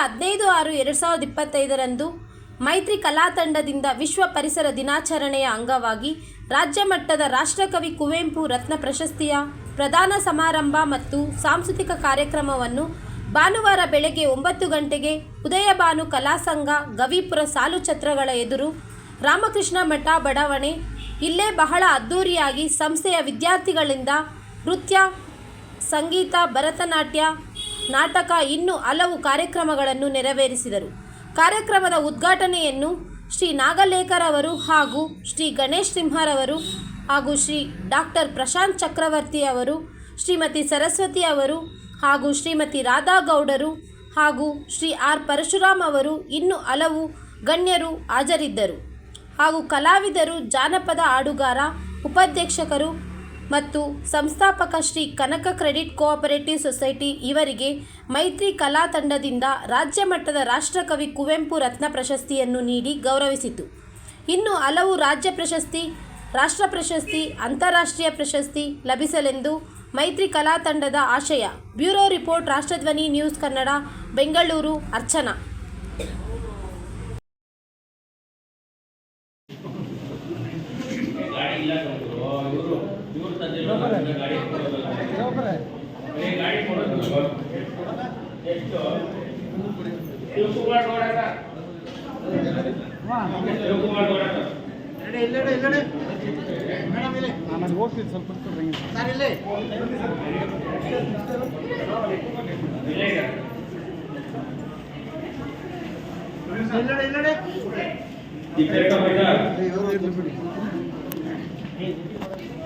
15/6/2025 ಮೈತ್ರಿ ಕಲಾತಂಡದಿಂದ ವಿಶ್ವ ಪರಿಸರ ದಿನಾಚರಣೆಯ ಅಂಗವಾಗಿ ರಾಜ್ಯ ಮಟ್ಟದ ರಾಷ್ಟ್ರಕವಿ ಕುವೆಂಪು ರತ್ನ ಪ್ರಶಸ್ತಿಯ ಪ್ರದಾನ ಸಮಾರಂಭ ಮತ್ತು ಸಾಂಸ್ಕೃತಿಕ ಕಾರ್ಯಕ್ರಮವನ್ನು ಭಾನುವಾರ ಬೆಳಗ್ಗೆ 9 ಗಂಟೆಗೆ ಉದಯಭಾನು ಕಲಾಸಂಘ ಗವಿಪುರ ಸಾಲು ಛತ್ರಗಳ ಎದುರು ರಾಮಕೃಷ್ಣ ಮಠ ಬಡಾವಣೆ ಇಲ್ಲೇ ಬಹಳ ಅದ್ದೂರಿಯಾಗಿ ಸಂಸ್ಥೆಯ ವಿದ್ಯಾರ್ಥಿಗಳಿಂದ ನೃತ್ಯ, ಸಂಗೀತ, ಭರತನಾಟ್ಯ, ನಾಟಕ ಇನ್ನೂ ಹಲವು ಕಾರ್ಯಕ್ರಮಗಳನ್ನು ನೆರವೇರಿಸಿದರು. ಕಾರ್ಯಕ್ರಮದ ಉದ್ಘಾಟನೆಯನ್ನು ಶ್ರೀ ನಾಗಲೇಖರವರು ಹಾಗೂ ಶ್ರೀ ಗಣೇಶ್ ಸಿಂಹರವರು ಹಾಗೂ ಶ್ರೀ ಡಾಕ್ಟರ್ ಪ್ರಶಾಂತ್ ಚಕ್ರವರ್ತಿ ಅವರು, ಶ್ರೀಮತಿ ಸರಸ್ವತಿ ಅವರು ಹಾಗೂ ಶ್ರೀಮತಿ ರಾಧಾ ಗೌಡರು ಹಾಗೂ ಶ್ರೀ ಆರ್ ಪರಶುರಾಮ್ ಅವರು ಇನ್ನೂ ಹಲವು ಗಣ್ಯರು ಹಾಜರಿದ್ದರು. ಹಾಗೂ ಕಲಾವಿದರು, ಜಾನಪದ ಹಾಡುಗಾರ, ಉಪಾಧ್ಯಕ್ಷರು ಮತ್ತು ಸಂಸ್ಥಾಪಕ ಶ್ರೀ ಕನಕ ಕ್ರೆಡಿಟ್ ಕೋಆಪರೇಟಿವ್ ಸೊಸೈಟಿ ಇವರಿಗೆ ಮೈತ್ರಿ ಕಲಾ ತಂಡದಿಂದ ರಾಜ್ಯ ಮಟ್ಟದ ರಾಷ್ಟ್ರಕವಿ ಕುವೆಂಪು ರತ್ನ ಪ್ರಶಸ್ತಿಯನ್ನು ನೀಡಿ ಗೌರವಿಸಿತು. ಇನ್ನು ಹಲವು ರಾಜ್ಯ ಪ್ರಶಸ್ತಿ, ರಾಷ್ಟ್ರ ಪ್ರಶಸ್ತಿ, ಅಂತಾರಾಷ್ಟ್ರೀಯ ಪ್ರಶಸ್ತಿ ಲಭಿಸಲೆಂದು ಮೈತ್ರಿ ಕಲಾ ತಂಡದ ಆಶಯ. Bureau report, ರಾಷ್ಟ್ರಧ್ವನಿ news Kannada, Bengaluru. Archana. ಹೋಗ್ತೀನಿ ಸ್ವಲ್ಪ ಇಲ್ಲಡೆ